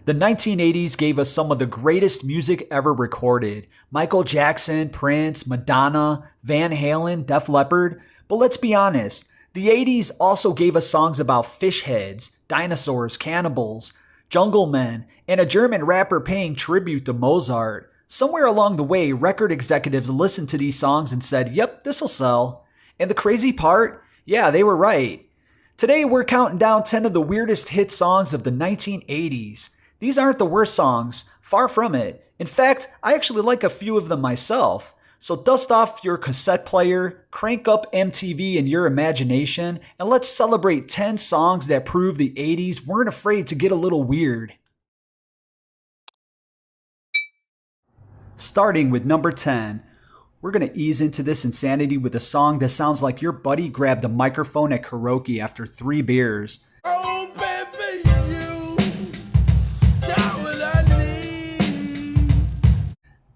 The 1980s gave us some of the greatest music ever recorded. Michael Jackson, Prince, Madonna, Van Halen, Def Leppard. But let's be honest, the 80s also gave us songs about fish heads, dinosaurs, cannibals, jungle men, and a German rapper paying tribute to Mozart. Somewhere along the way, record executives listened to these songs and said, yep, this'll sell. And the crazy part? Yeah, they were right. Today we're counting down 10 of the weirdest hit songs of the 1980s. These aren't the worst songs, far from it. In fact, I actually like a few of them myself. So dust off your cassette player, crank up MTV in your imagination, and let's celebrate 10 songs that prove the 80s weren't afraid to get a little weird. Starting with number 10, we're going to ease into this insanity with a song that sounds like your buddy grabbed a microphone at karaoke after 3 beers. Oh, baby, you got what I need.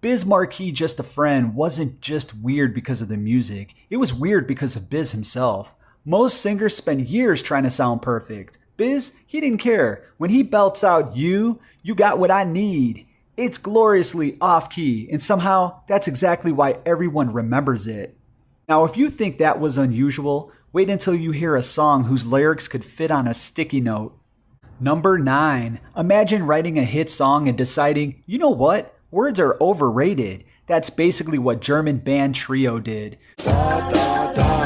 Biz Markie, Just a Friend wasn't just weird because of the music. It was weird because of Biz himself. Most singers spend years trying to sound perfect. Biz, he didn't care. When he belts out you got what I need. It's gloriously off-key, and somehow that's exactly why everyone remembers it. Now, if you think that was unusual, wait until you hear a song whose lyrics could fit on a sticky note. Number 9. Imagine writing a hit song and deciding, you know what? Words are overrated. That's basically what German band Trio did. Da, da, da.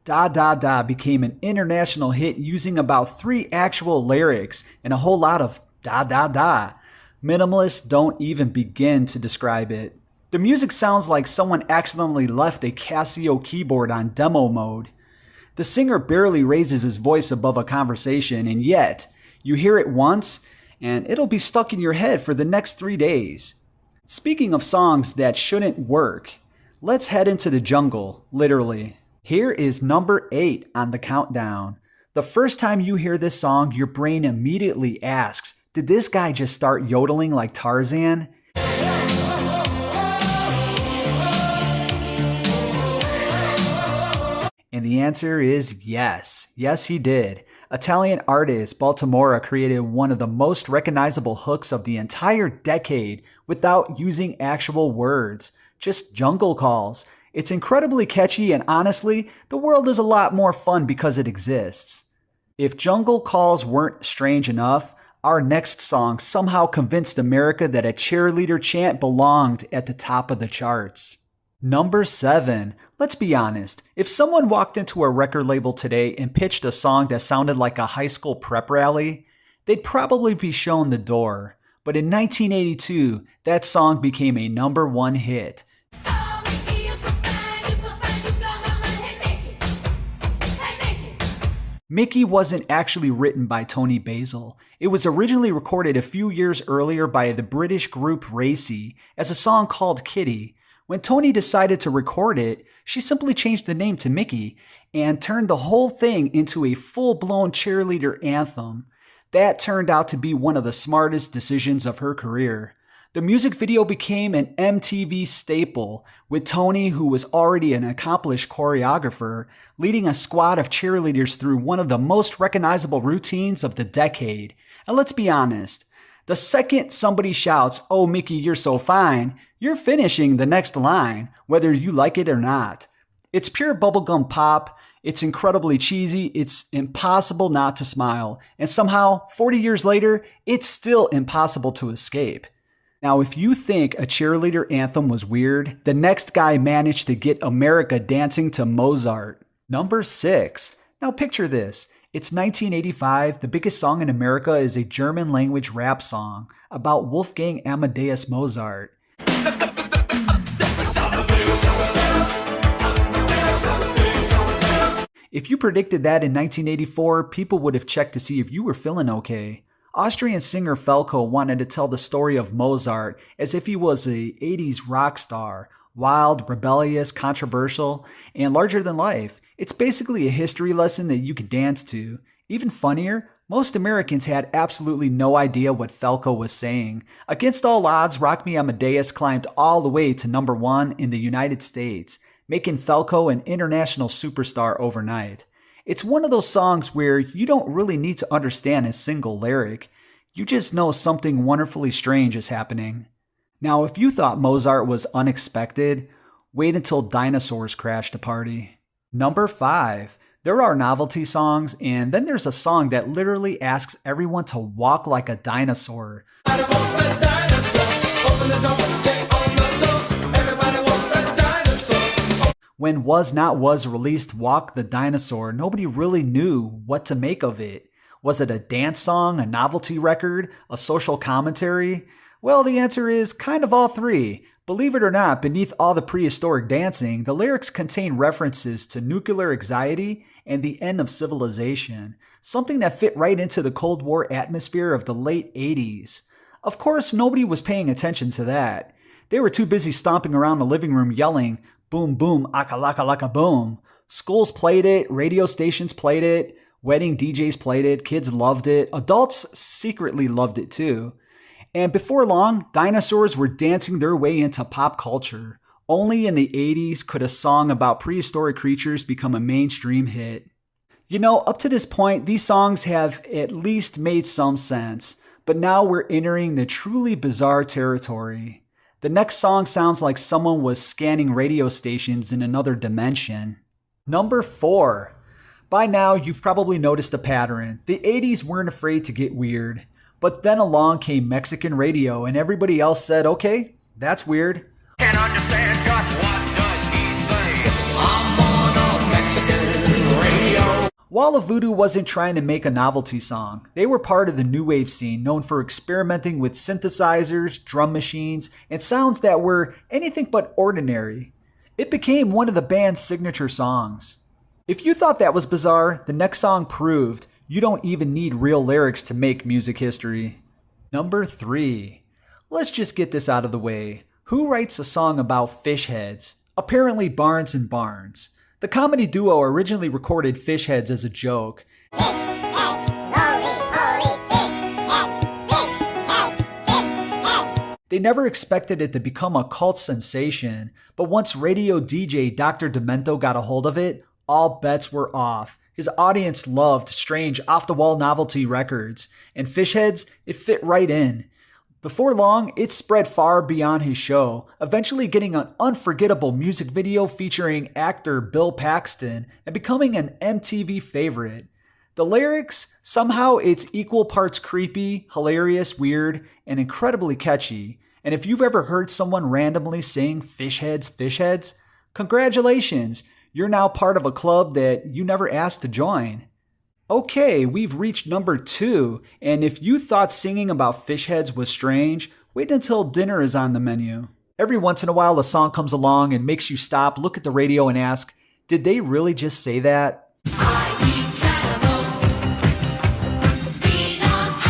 Da Da Da became an international hit using about 3 actual lyrics and a whole lot of da da da. Minimalists don't even begin to describe it. The music sounds like someone accidentally left a Casio keyboard on demo mode. The singer barely raises his voice above a conversation, and yet, you hear it once, and it'll be stuck in your head for the next 3 days. Speaking of songs that shouldn't work, let's head into the jungle, literally. Here is number 8 on the countdown. The first time you hear this song, your brain immediately asks, did this guy just start yodeling like Tarzan? And the answer is yes. Yes, he did. Italian artist Baltimora created one of the most recognizable hooks of the entire decade without using actual words, just jungle calls. It's incredibly catchy, and honestly, the world is a lot more fun because it exists. If jungle calls weren't strange enough, our next song somehow convinced America that a cheerleader chant belonged at the top of the charts. Number 7. Let's be honest, if someone walked into a record label today and pitched a song that sounded like a high school prep rally, they'd probably be shown the door. But in 1982, that song became a number 1 hit. Mickey wasn't actually written by Tony Basil. It was originally recorded a few years earlier by the British group Racy as a song called Kitty. When Tony decided to record it, she simply changed the name to Mickey and turned the whole thing into a full-blown cheerleader anthem. That turned out to be one of the smartest decisions of her career. The music video became an MTV staple, with Tony, who was already an accomplished choreographer, leading a squad of cheerleaders through one of the most recognizable routines of the decade. And let's be honest, the second somebody shouts, "Oh Mickey, you're so fine," you're finishing the next line, whether you like it or not. It's pure bubblegum pop, it's incredibly cheesy, it's impossible not to smile, and somehow, 40 years later, it's still impossible to escape. Now, if you think a cheerleader anthem was weird, the next guy managed to get America dancing to Mozart. Number 6. Now picture this. It's 1985. The biggest song in America is a German language rap song about Wolfgang Amadeus Mozart. If you predicted that in 1984, people would have checked to see if you were feeling okay. Austrian singer Falco wanted to tell the story of Mozart as if he was a 80s rock star, wild, rebellious, controversial, and larger than life. It's basically a history lesson that you could dance to. Even funnier, most Americans had absolutely no idea what Falco was saying. Against all odds, Rock Me Amadeus climbed all the way to number 1 in the United States. making Falco an international superstar overnight. It's one of those songs where you don't really need to understand a single lyric. You just know something wonderfully strange is happening. Now, if you thought Mozart was unexpected, wait until Dinosaurs crash the party. Number 5. There are novelty songs, and then there's a song that literally asks everyone to walk like a dinosaur. When Was Not Was released Walk the Dinosaur, nobody really knew what to make of it. Was it a dance song, a novelty record, a social commentary? Well, the answer is kind of all three. Believe it or not, beneath all the prehistoric dancing, the lyrics contain references to nuclear anxiety and the end of civilization, something that fit right into the Cold War atmosphere of the late 80s. Of course, nobody was paying attention to that. They were too busy stomping around the living room yelling, boom boom, aka laka laka boom. Schools played it, radio stations played it, wedding DJs played it, kids loved it, adults secretly loved it too. And before long, dinosaurs were dancing their way into pop culture. Only in the 80s could a song about prehistoric creatures become a mainstream hit. You know, up to this point, these songs have at least made some sense, but now we're entering the truly bizarre territory. The next song sounds like someone was scanning radio stations in another dimension. Number 4. By now, you've probably noticed a pattern. The 80s weren't afraid to get weird. But then along came Mexican radio, and everybody else said, okay, that's weird. Can't understand just what does he say? I'm on a Mexican radio. Walla Voodoo wasn't trying to make a novelty song. They were part of the new wave scene, known for experimenting with synthesizers, drum machines, and sounds that were anything but ordinary. It became one of the band's signature songs. If you thought that was bizarre, the next song proved you don't even need real lyrics to make music history. Number 3. Let's just get this out of the way. Who writes a song about fish heads? Apparently Barnes and Barnes. The comedy duo originally recorded fish heads as a joke. Fish heads, roly-poly fish heads, fish heads, fish heads. They never expected it to become a cult sensation, but once radio DJ Dr. Demento got a hold of it, all bets were off. His audience loved strange, off-the-wall novelty records, and fish heads, it fit right in. Before long, it spread far beyond his show, eventually getting an unforgettable music video featuring actor Bill Paxton and becoming an MTV favorite. The lyrics? Somehow it's equal parts creepy, hilarious, weird, and incredibly catchy. And if you've ever heard someone randomly sing fish heads, congratulations! You're now part of a club that you never asked to join. Okay, we've reached number 2, and if you thought singing about fish heads was strange, wait until dinner is on the menu. Every once in a while a song comes along and makes you stop, look at the radio and ask, did they really just say that? I eat cannibal. Feed on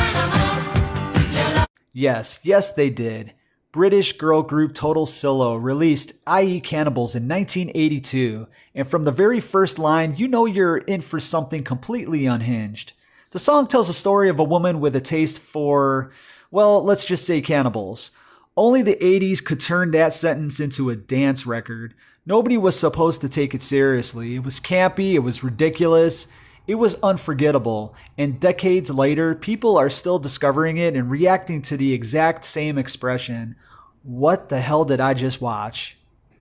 animal. Yes, they did. British girl group Total Silo released I Eat Cannibals in 1982, and from the very first line, you know you're in for something completely unhinged. The song tells a story of a woman with a taste for, well, let's just say cannibals. Only the 80s could turn that sentence into a dance record. Nobody was supposed to take it seriously. It was campy, it was ridiculous. It was unforgettable, and decades later, people are still discovering it and reacting to the exact same expression. What the hell did I just watch?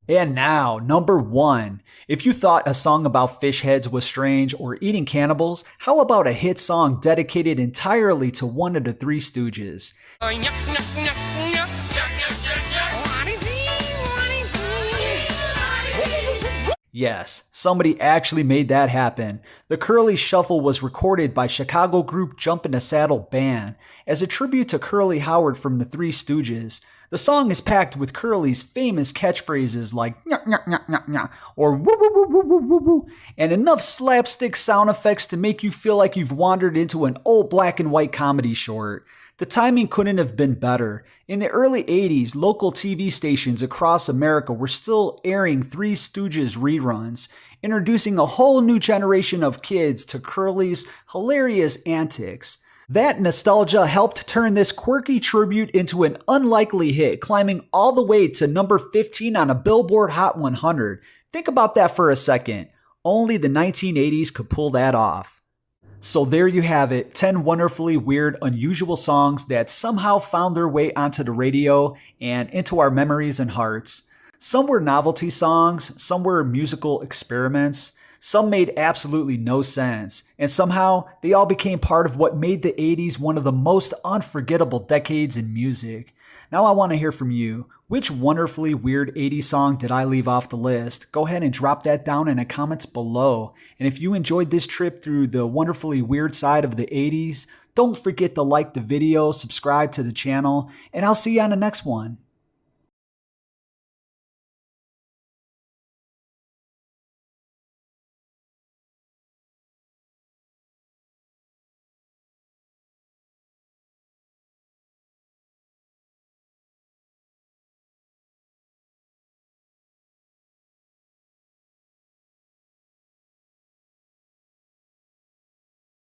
And now, number 1. If you thought a song about fish heads was strange or eating cannibals, how about a hit song dedicated entirely to one of the Three Stooges? Yes, somebody actually made that happen. The Curly Shuffle was recorded by Chicago group Jump in the Saddle Band as a tribute to Curly Howard from the Three Stooges. The song is packed with Curly's famous catchphrases like "nyah, nyah, nyah, nyah, nyah," or "woo woo woo woo woo woo woo," and enough slapstick sound effects to make you feel like you've wandered into an old black and white comedy short. The timing couldn't have been better. In the early 80s, local TV stations across America were still airing Three Stooges reruns, introducing a whole new generation of kids to Curly's hilarious antics. That nostalgia helped turn this quirky tribute into an unlikely hit, climbing all the way to number 15 on a Billboard Hot 100. Think about that for a second. Only the 1980s could pull that off. So there you have it, 10 wonderfully weird, unusual songs that somehow found their way onto the radio and into our memories and hearts. Some were novelty songs, some were musical experiments, some made absolutely no sense, and somehow they all became part of what made the 80s one of the most unforgettable decades in music. Now I want to hear from you. Which wonderfully weird 80s song did I leave off the list? Go ahead and drop that down in the comments below. And if you enjoyed this trip through the wonderfully weird side of the 80s, don't forget to like the video, subscribe to the channel, and I'll see you on the next one.